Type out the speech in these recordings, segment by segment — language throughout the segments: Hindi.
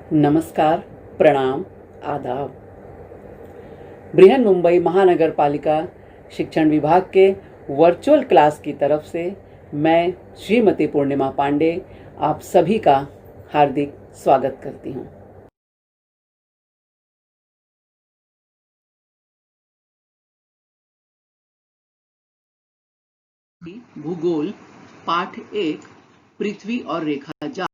नमस्कार, प्रणाम, आदाब। बृहन मुंबई महानगर पालिका शिक्षण विभाग के वर्चुअल क्लास की तरफ से मैं श्रीमती पूर्णिमा पांडे आप सभी का हार्दिक स्वागत करती हूँ। भूगोल पाठ 1 पृथ्वी और रेखा जाल।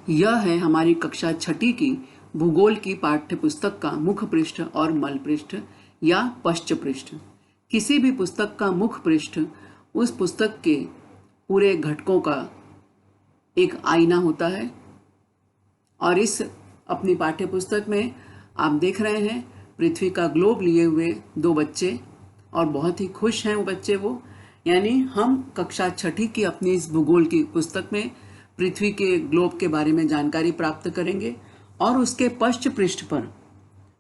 यह है हमारी कक्षा 6ठी की भूगोल की पाठ्य पुस्तक का मुख्य पृष्ठ और मल पृष्ठ या पश्च पृष्ठ। किसी भी पुस्तक का मुख्य पृष्ठ उस पुस्तक के पूरे घटकों का एक आईना होता है। और इस अपनी पाठ्य पुस्तक में आप देख रहे हैं पृथ्वी का ग्लोब लिए हुए दो बच्चे, और बहुत ही खुश हैं वो बच्चे। यानी हम कक्षा 6ठी की अपनी इस भूगोल की पुस्तक में पृथ्वी के ग्लोब के बारे में जानकारी प्राप्त करेंगे। और उसके पश्च पृष्ठ पर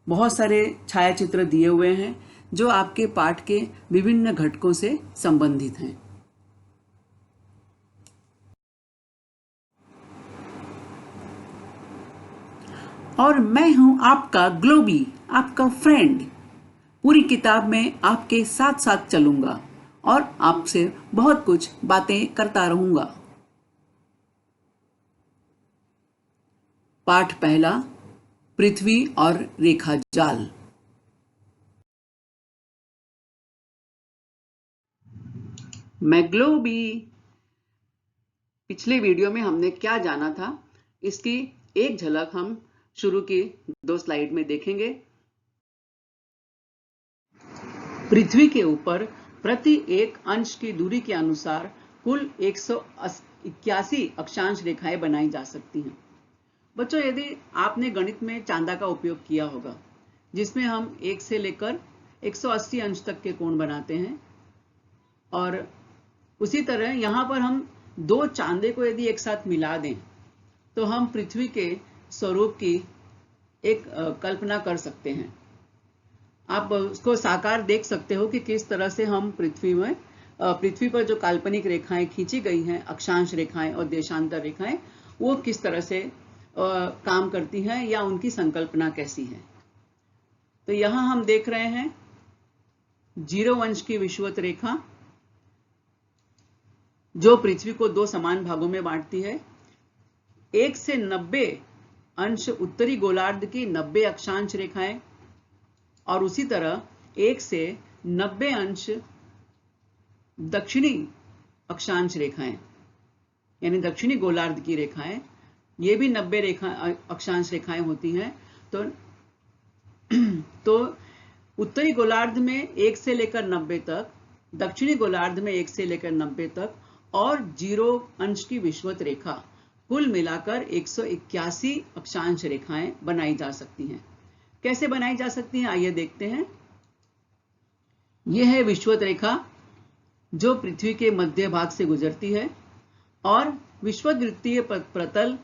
बहुत सारे छायाचित्र दिए हुए हैं जो आपके पाठ के विभिन्न घटकों से संबंधित हैं। और मैं हूं आपका ग्लोबी, आपका फ्रेंड। पूरी किताब में आपके साथ साथ चलूंगा और आपसे बहुत कुछ बातें करता रहूंगा। पाठ पहला, पृथ्वी और रेखा जाल। मैं ग्लोबी। पिछले वीडियो में हमने क्या जाना था, इसकी एक झलक हम शुरू की 2 स्लाइड में देखेंगे। पृथ्वी के ऊपर प्रति एक अंश की दूरी के अनुसार कुल 181 अक्षांश रेखाएं बनाई जा सकती हैं। बच्चों, यदि आपने गणित में चांदा का उपयोग किया होगा, जिसमें हम 1 से लेकर 180 अंश तक के कोण बनाते हैं, और उसी तरह यहाँ पर हम 2 चांदे को यदि एक साथ मिला दें तो हम पृथ्वी के स्वरूप की एक कल्पना कर सकते हैं। आप उसको साकार देख सकते हो कि किस तरह से हम पृथ्वी पर जो काल्पनिक रेखाएं खींची गई हैं, अक्षांश रेखाएं और देशांतर रेखाएं, वो किस तरह से काम करती हैं या उनकी संकल्पना कैसी है। तो यहां हम देख रहे हैं 0 अंश की विषुवत रेखा जो पृथ्वी को 2 समान भागों में बांटती है। 1 से 90 अंश उत्तरी गोलार्ध की 90 अक्षांश रेखाएं, और उसी तरह 1 से 90 अंश दक्षिणी अक्षांश रेखाएं, यानी दक्षिणी गोलार्ध की रेखाएं, ये भी 90 अक्षांश रेखाएं होती हैं। तो उत्तरी गोलार्ध में 1 से लेकर 90 तक, दक्षिणी गोलार्ध में 1 से लेकर 90 तक, और 0 अंश की विषुवत रेखा, कुल मिलाकर 181 अक्षांश रेखाएं बनाई जा सकती हैं। कैसे बनाई जा सकती हैं, आइए देखते हैं। यह है विषुवत रेखा जो पृथ्वी के मध्य भाग से गुजरती है, और विषुववृत्तीय प्रतल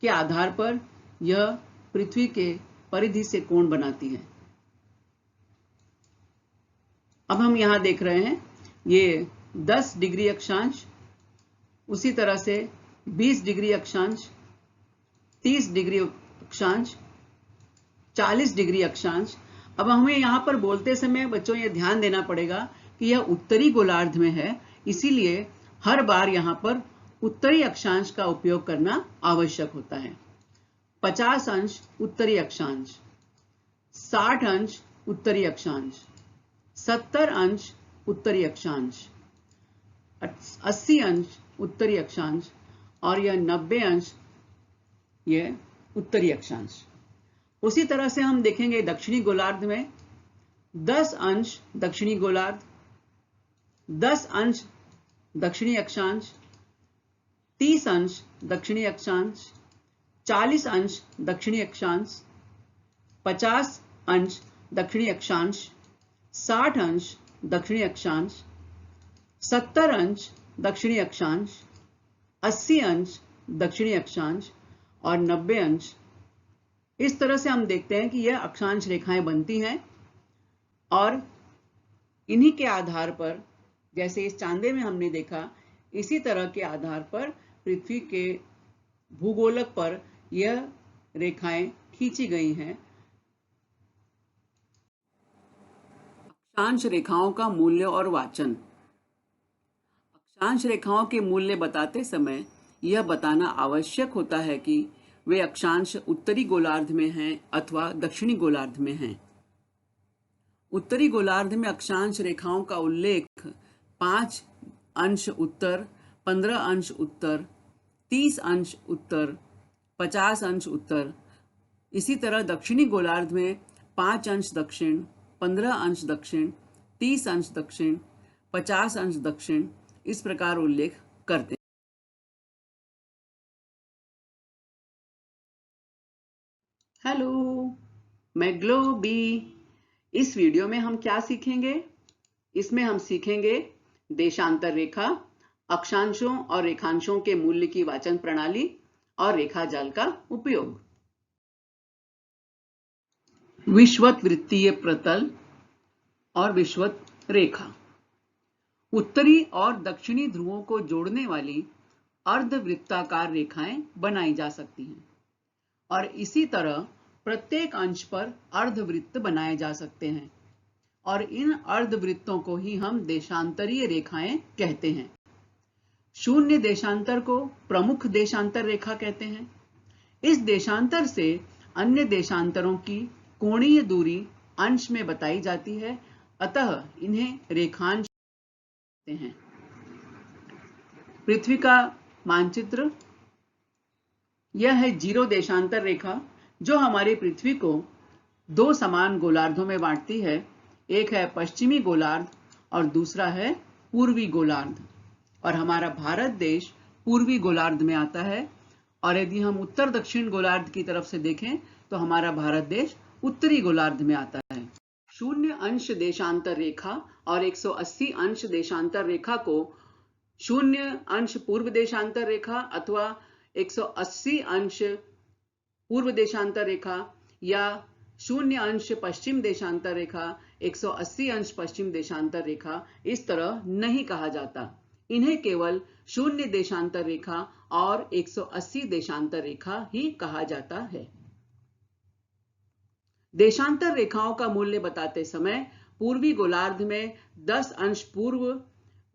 के आधार पर यह पृथ्वी के परिधि से कोण बनाती है। अब हम यहां देख रहे हैं ये 10 डिग्री अक्षांश, उसी तरह से 20 डिग्री अक्षांश, 30 डिग्री अक्षांश, 40 डिग्री अक्षांश। अब हमें यहाँ पर बोलते समय बच्चों ये ध्यान देना पड़ेगा कि यह उत्तरी गोलार्ध में है, इसीलिए हर बार यहाँ पर उत्तरी अक्षांश का उपयोग करना आवश्यक होता है। 50 अंश उत्तरी अक्षांश, 60 अंश उत्तरी अक्षांश, 70 अंश उत्तरी अक्षांश, 80 अंश उत्तरी अक्षांश, और यह 90 अंश यह उत्तरी अक्षांश। उसी तरह से हम देखेंगे दक्षिणी गोलार्ध में 10 अंश दक्षिणी गोलार्ध, 10 अंश दक्षिणी अक्षांश, 30 अंश दक्षिणी अक्षांश, 40 अंश दक्षिणी अक्षांश, 50 अंश दक्षिणी अक्षांश, 60 अंश दक्षिणी अक्षांश, 70 अंश दक्षिणी अक्षांश, 80 अंश दक्षिणी अक्षांश और 90 अंश। इस तरह से हम देखते हैं कि यह अक्षांश रेखाएं बनती हैं और इन्हीं के आधार पर, जैसे इस चांदे में हमने देखा, इसी तरह के आधार पर पृथ्वी के भूगोलक पर यह रेखाएं खींची गई हैं। अक्षांश रेखाओं का मूल्य और वाचन। अक्षांश रेखाओं के मूल्य बताते समय यह बताना आवश्यक होता है कि वे अक्षांश उत्तरी गोलार्ध में हैं अथवा दक्षिणी गोलार्ध में हैं। उत्तरी गोलार्ध में अक्षांश रेखाओं का उल्लेख 5 अंश उत्तर, 15 अंश उत्तर, 30 अंश उत्तर, 50 अंश उत्तर। इसी तरह दक्षिणी गोलार्ध में 5 अंश दक्षिण, 15 अंश दक्षिण, 30 अंश दक्षिण, 50 अंश दक्षिण, इस प्रकार उल्लेख करते हैं। हेलो, मैं ग्लो बी। इस वीडियो में हम क्या सीखेंगे? इसमें हम सीखेंगे देशांतर रेखा, अक्षांशों और रेखांशों के मूल्य की वाचन प्रणाली और रेखाजाल का उपयोग। विषुवत वृत्तीय प्रतल और विषुवत रेखा। उत्तरी और दक्षिणी ध्रुवों को जोड़ने वाली अर्धवृत्ताकार रेखाएं बनाई जा सकती हैं और इसी तरह प्रत्येक अंश पर अर्धवृत्त बनाए जा सकते हैं और इन अर्धवृत्तों को ही हम देशांतरीय रेखाएं कहते हैं। शून्य देशांतर को प्रमुख देशांतर रेखा कहते हैं। इस देशांतर से अन्य देशांतरों की कोणीय दूरी अंश में बताई जाती है, अतः इन्हें रेखांश कहते हैं। पृथ्वी का मानचित्र। यह है 0 देशांतर रेखा जो हमारी पृथ्वी को 2 समान गोलार्धों में बांटती है। एक है पश्चिमी गोलार्ध और दूसरा है पूर्वी गोलार्ध, और हमारा भारत देश पूर्वी गोलार्ध में आता है। और यदि हम उत्तर दक्षिण गोलार्ध की तरफ से देखें तो हमारा भारत देश उत्तरी गोलार्ध में आता है। 0 अंश देशांतर रेखा और 180 अंश देशांतर रेखा को 0 अंश पूर्व देशांतर रेखा अथवा 180 अंश पूर्व देशांतर रेखा या 0 अंश पश्चिम देशांतर रेखा, 180 अंश पश्चिम देशांतर रेखा इस तरह नहीं कहा जाता। इन्हें केवल 0 देशांतर रेखा और 180 देशांतर रेखा ही कहा जाता है। देशांतर रेखाओं का मूल्य बताते समय पूर्वी गोलार्ध में 10 अंश पूर्व,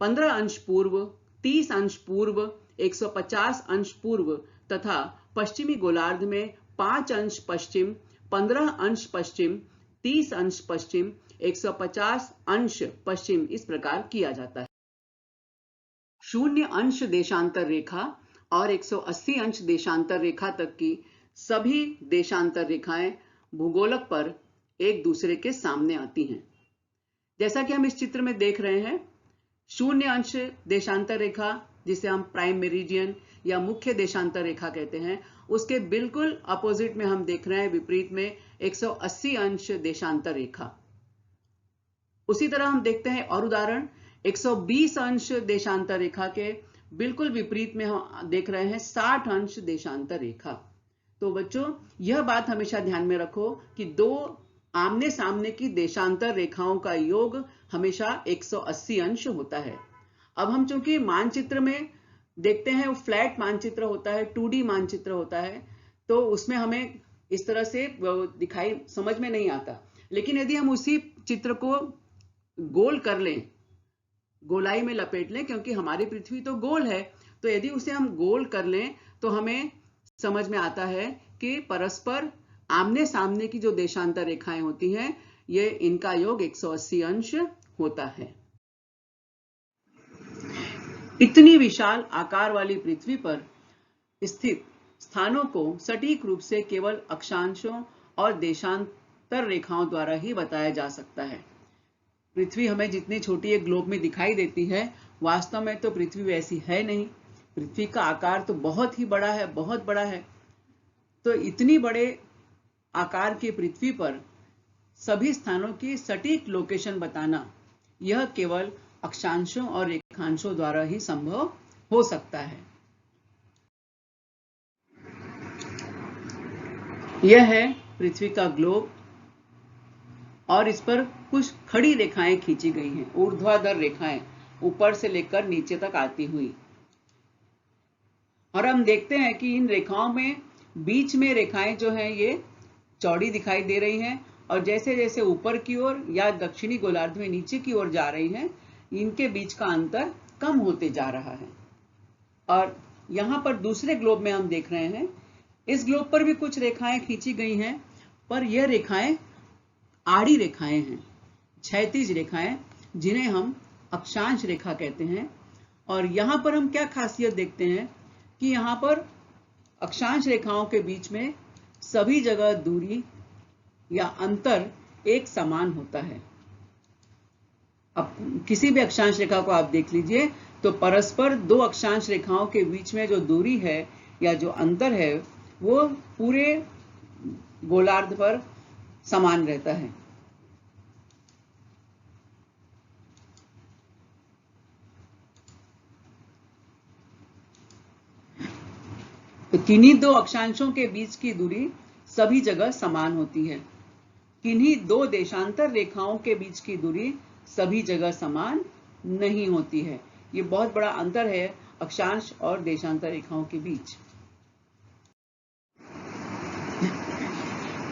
15 अंश पूर्व, 30 अंश पूर्व, 150 अंश पूर्व तथा पश्चिमी गोलार्ध में 5 अंश पश्चिम, 15 अंश पश्चिम, 30 अंश पश्चिम, 150 अंश पश्चिम इस प्रकार किया जाता है। 0 अंश देशांतर रेखा और 180 अंश देशांतर रेखा तक की सभी देशांतर रेखाएं भूगोलक पर एक दूसरे के सामने आती हैं। जैसा कि हम इस चित्र में देख रहे हैं, 0 अंश देशांतर रेखा जिसे हम प्राइम मेरिडियन या मुख्य देशांतर रेखा कहते हैं, उसके बिल्कुल अपोजिट में हम देख रहे हैं विपरीत में 180 अंश देशांतर रेखा। उसी तरह हम देखते हैं और उदाहरण 120 अंश देशांतर रेखा के बिल्कुल विपरीत में हम देख रहे हैं 60 अंश देशांतर रेखा। तो बच्चों, यह बात हमेशा ध्यान में रखो कि 2 आमने सामने की देशांतर रेखाओं का योग हमेशा 180 अंश होता है। अब हम चूंकि मानचित्र में देखते हैं, वो फ्लैट मानचित्र होता है, 2D मानचित्र होता है, तो उसमें हमें इस तरह से दिखाई समझ में नहीं आता। लेकिन यदि हम उसी चित्र को गोल कर लें, गोलाई में लपेट लें, क्योंकि हमारी पृथ्वी तो गोल है, तो यदि उसे हम गोल कर लें तो हमें समझ में आता है कि परस्पर आमने सामने की जो देशांतर रेखाएं होती हैं, ये इनका योग 180 अंश होता है। इतनी विशाल आकार वाली पृथ्वी पर स्थित स्थानों को सटीक रूप से केवल अक्षांशों और देशांतर रेखाओं द्वारा ही बताया जा सकता है। पृथ्वी हमें जितनी छोटी एक ग्लोब में दिखाई देती है, वास्तव में तो पृथ्वी वैसी है नहीं। पृथ्वी का आकार तो बहुत ही बड़ा है, बहुत बड़ा है। तो इतनी बड़े आकार की पृथ्वी पर सभी स्थानों की सटीक लोकेशन बताना, यह केवल अक्षांशों और रेखांशों द्वारा ही संभव हो सकता है। यह है पृथ्वी का ग्लोब और इस पर कुछ खड़ी रेखाएं खींची गई हैं, ऊर्ध्वाधर रेखाएं ऊपर से लेकर नीचे तक आती हुई। और हम देखते हैं कि इन रेखाओं में बीच में रेखाएं जो हैं ये चौड़ी दिखाई दे रही हैं और जैसे जैसे ऊपर की ओर या दक्षिणी गोलार्ध में नीचे की ओर जा रही हैं, इनके बीच का अंतर कम होते जा रहा है। और यहाँ पर दूसरे ग्लोब में हम देख रहे हैं, इस ग्लोब पर भी कुछ रेखाएं खींची गई हैं, पर यह रेखाएं आड़ी रेखाएं हैं, क्षैतिज रेखाएं, जिन्हें हम अक्षांश रेखा कहते हैं। और यहाँ पर हम क्या खासियत देखते हैं कि यहाँ पर अक्षांश रेखाओं के बीच में सभी जगह दूरी या अंतर एक समान होता है। अब किसी भी अक्षांश रेखा को आप देख लीजिए तो परस्पर दो अक्षांश रेखाओं के बीच में जो दूरी है या जो अंतर है वो पूरे गोलार्ध पर समान रहता है। तो किन्हीं दो अक्षांशों के बीच की दूरी सभी जगह समान होती है। किन्हीं दो देशांतर रेखाओं के बीच की दूरी सभी जगह समान नहीं होती है। ये बहुत बड़ा अंतर है अक्षांश और देशांतर रेखाओं के बीच।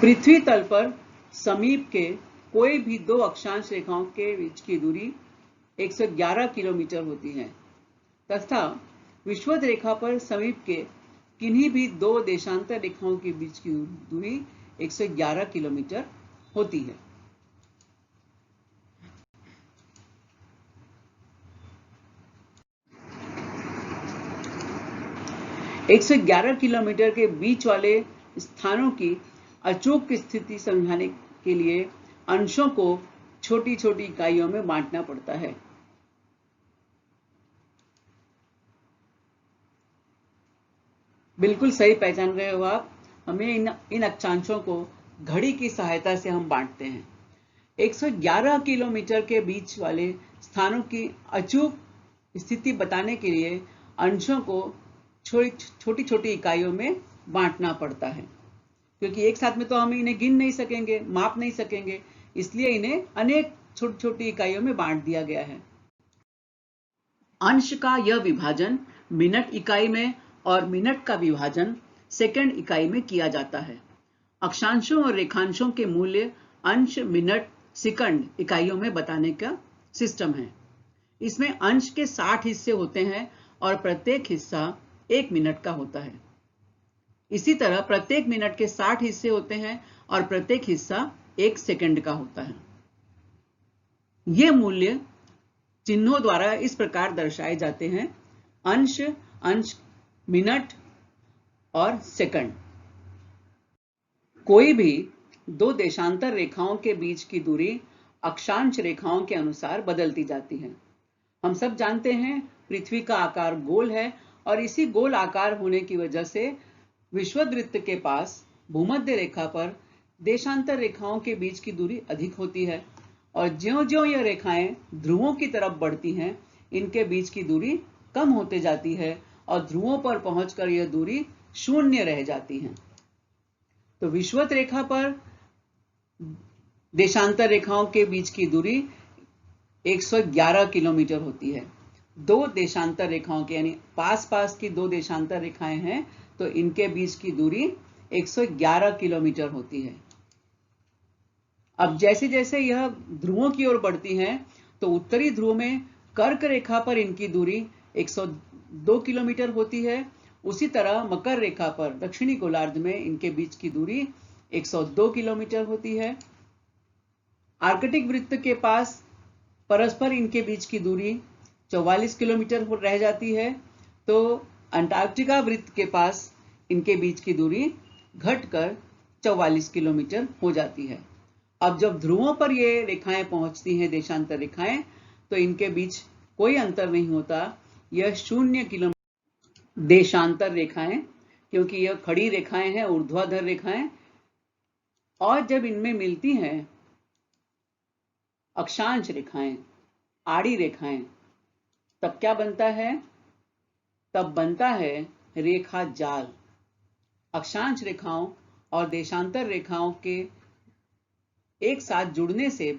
पृथ्वी तल पर समीप के कोई भी दो अक्षांश रेखाओं के बीच की दूरी 111 किलोमीटर होती है तथा विषुवत रेखा पर समीप के किन्हीं भी दो देशांतर रेखाओं के बीच की दूरी 111 किलोमीटर होती है। एक 111 किलोमीटर के बीच वाले स्थानों की अचूक स्थिति समझाने के लिए अंशों को छोटी छोटी इकाइयों में बांटना पड़ता है। बिल्कुल सही पहचान रहे हो आप। हमें इन अक्षांशों को घड़ी की सहायता से हम बांटते हैं। 111 किलोमीटर के बीच वाले स्थानों की अचूक स्थिति बताने के लिए अंशों को छोटी छोटी इकाइयों में बांटना पड़ता है, क्योंकि एक साथ में तो हम इन्हें गिन नहीं सकेंगे, माप नहीं सकेंगे, इसलिए इन्हें अनेक छोटी छोटी इकाइयों में बांट दिया गया है। अंश का यह विभाजन मिनट इकाई में और मिनट का विभाजन सेकंड इकाई में किया जाता है। अक्षांशों और रेखांशों के मूल्य अंश, मिनट, सेकंड इकाइयों में बताने का सिस्टम है। इसमें अंश के 60 हिस्से होते हैं और प्रत्येक हिस्सा 1 मिनट का होता है। इसी तरह प्रत्येक मिनट के 60 हिस्से होते हैं और प्रत्येक हिस्सा 1 सेकंड का होता है। ये मूल्य चिन्हों द्वारा इस प्रकार दर्शाए जाते हैं: अंश, अंश, मिनट और सेकंड। कोई भी दो देशांतर रेखाओं के बीच की दूरी अक्षांश रेखाओं के अनुसार बदलती जाती है। हम सब जानते हैं पृथ्वी का आकार गोल है और इसी गोल आकार होने की वजह से विषुववृत्त के पास भूमध्य रेखा पर देशांतर रेखाओं के बीच की दूरी अधिक होती है और ज्यों-ज्यों यह रेखाएं ध्रुवों की तरफ बढ़ती हैं, इनके बीच की दूरी कम होते जाती है और ध्रुवों पर पहुंचकर यह दूरी शून्य रह जाती है। तो विषुवत रेखा पर देशांतर रेखाओं के बीच की दूरी 111 किलोमीटर होती है। दो देशांतर रेखाओं के यानी पास पास की दो देशांतर रेखाएं हैं तो इनके बीच की दूरी 111 किलोमीटर होती है। अब जैसे जैसे यह ध्रुवों की ओर बढ़ती हैं तो उत्तरी ध्रुव में कर्क रेखा पर इनकी दूरी 102 किलोमीटर होती है। उसी तरह मकर रेखा पर दक्षिणी गोलार्ध में इनके बीच की दूरी 102 किलोमीटर होती है। आर्कटिक वृत्त के पास परस्पर इनके बीच की दूरी 44 किलोमीटर रह जाती है, तो अंटार्कटिका वृत्त के पास इनके बीच की दूरी घटकर 44 किलोमीटर हो जाती है। अब जब ध्रुवों पर ये रेखाएं पहुंचती हैं, देशांतर रेखाएं, तो इनके बीच कोई अंतर नहीं होता। यह 0 किलोमीटर देशांतर रेखाएं, क्योंकि यह खड़ी रेखाएं हैं, ऊर्ध्वाधर रेखाएं, और जब इनमें मिलती हैं अक्षांश रेखाएं, आड़ी रेखाएं, तब क्या बनता है? तब बनता है रेखा जाल। अक्षांश रेखाओं और देशांतर रेखाओं के एक साथ जुड़ने से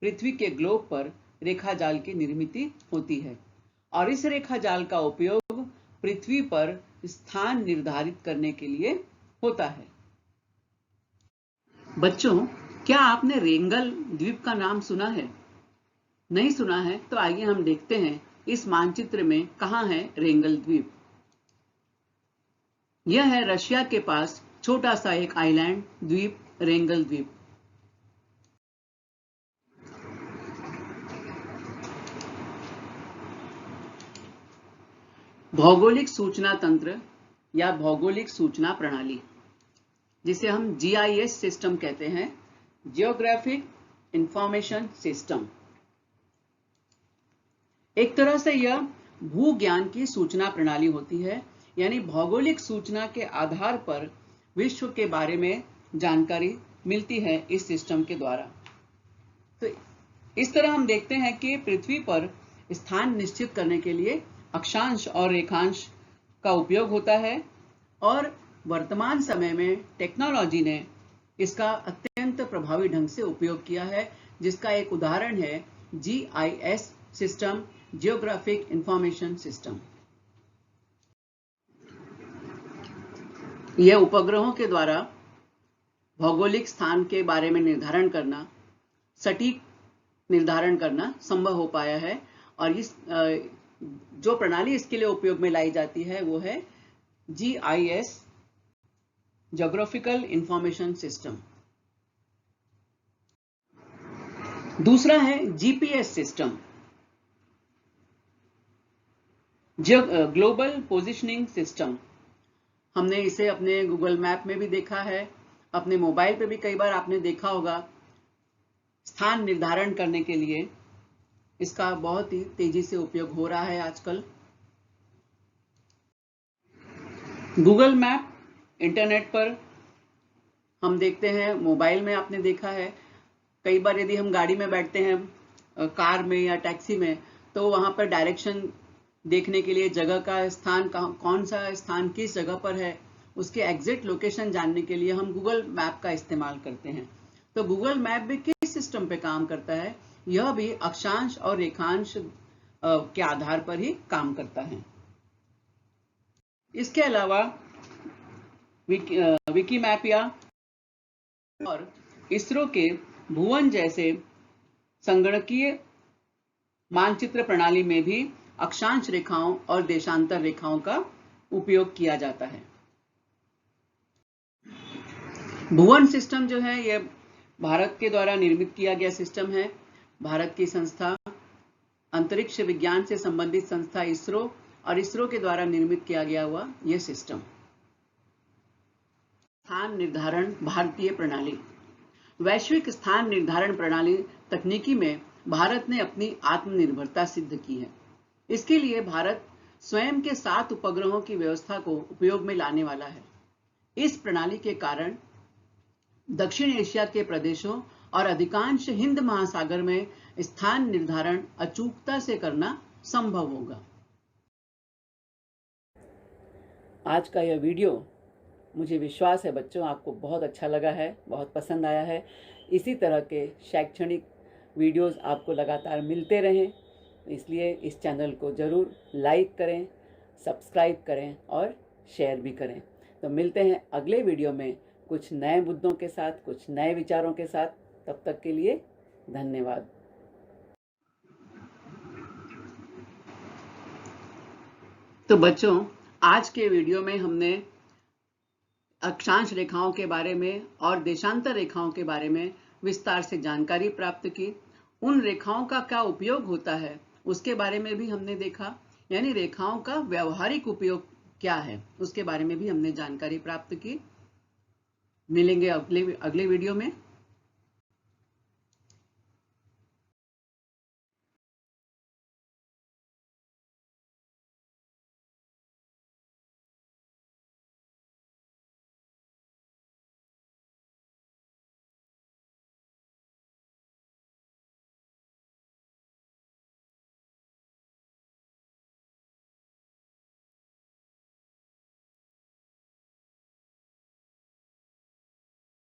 पृथ्वी के ग्लोब पर रेखा जाल की निर्मित होती है और इस रेखा जाल का उपयोग पृथ्वी पर स्थान निर्धारित करने के लिए होता है। बच्चों, क्या आपने रेंगल द्वीप का नाम सुना है? नहीं सुना है तो आइए हम देखते हैं इस मानचित्र में कहां है रेंगल द्वीप। यह है रशिया के पास छोटा सा एक आइलैंड द्वीप, रेंगल द्वीप। भौगोलिक सूचना तंत्र या भौगोलिक सूचना प्रणाली, जिसे हम GIS सिस्टम कहते हैं, जियोग्राफिक इंफॉर्मेशन सिस्टम। एक तरह से यह भूज्ञान की सूचना प्रणाली होती है, यानी भौगोलिक सूचना के आधार पर विश्व के बारे में जानकारी मिलती है इस सिस्टम के द्वारा। तो इस तरह हम देखते हैं कि पृथ्वी पर स्थान निश्चित करने के लिए अक्षांश और रेखांश का उपयोग होता है और वर्तमान समय में टेक्नोलॉजी ने इसका अत्यंत प्रभावी ढंग से उपयोग किया है, जिसका एक उदाहरण है GIS system, geographic information system. यह उपग्रहों के द्वारा भौगोलिक स्थान के बारे में निर्धारण करना, सटीक निर्धारण करना संभव हो पाया है और इस जो प्रणाली इसके लिए उपयोग में लाई जाती है वो है GIS, ज्योग्राफिकल इंफॉर्मेशन सिस्टम। दूसरा है GPS system, global positioning system. हमने इसे अपने गूगल मैप में भी देखा है, अपने मोबाइल पे भी कई बार आपने देखा होगा। स्थान निर्धारण करने के लिए इसका बहुत ही तेजी से उपयोग हो रहा है आजकल। गूगल मैप इंटरनेट पर हम देखते हैं, मोबाइल में आपने देखा है। कई बार यदि हम गाड़ी में बैठते हैं, कार में या टैक्सी में, तो वहां पर डायरेक्शन देखने के लिए जगह का स्थान कौन सा स्थान किस जगह पर है, उसके एग्जैक्ट लोकेशन जानने के लिए हम गूगल मैप का इस्तेमाल करते हैं। तो गूगल मैप भी किस सिस्टम पे काम करता है? यह भी अक्षांश और रेखांश के आधार पर ही काम करता है। इसके अलावा विकीमैपिया और इसरो के भुवन जैसे संगणकीय मानचित्र प्रणाली में भी अक्षांश रेखाओं और देशांतर रेखाओं का उपयोग किया जाता है। भुवन सिस्टम जो है, यह भारत के द्वारा निर्मित किया गया सिस्टम है। भारत की संस्था, अंतरिक्ष विज्ञान से संबंधित संस्था इसरो, और इसरो के द्वारा निर्मित किया गया हुआ यह सिस्टम। स्थान निर्धारण भारतीय प्रणाली, वैश्विक स्थान निर्धारण प्रणाली तकनीकी में भारत ने अपनी आत्मनिर्भरता सिद्ध की है। इसके लिए भारत स्वयं के 7 उपग्रहों की व्यवस्था को उपयोग में लाने वाला है। इस प्रणाली के कारण दक्षिण एशिया के प्रदेशों और अधिकांश हिंद महासागर में स्थान निर्धारण अचूकता से करना संभव होगा। आज का यह वीडियो, मुझे विश्वास है बच्चों आपको बहुत अच्छा लगा है, बहुत पसंद आया है। इसी तरह के शैक्षणिक वीडियोस आपको लगातार मिलते रहें, इसलिए इस चैनल को ज़रूर लाइक करें, सब्सक्राइब करें और शेयर भी करें। तो मिलते हैं अगले वीडियो में कुछ नए मुद्दों के साथ, कुछ नए विचारों के साथ। तब तक के लिए धन्यवाद। तो बच्चों, आज के वीडियो में हमने अक्षांश रेखाओं के बारे में और देशांतर रेखाओं के बारे में विस्तार से जानकारी प्राप्त की। उन रेखाओं का क्या उपयोग होता है उसके बारे में भी हमने देखा, यानी रेखाओं का व्यवहारिक उपयोग क्या है उसके बारे में भी हमने जानकारी प्राप्त की। मिलेंगे अगले वीडियो में।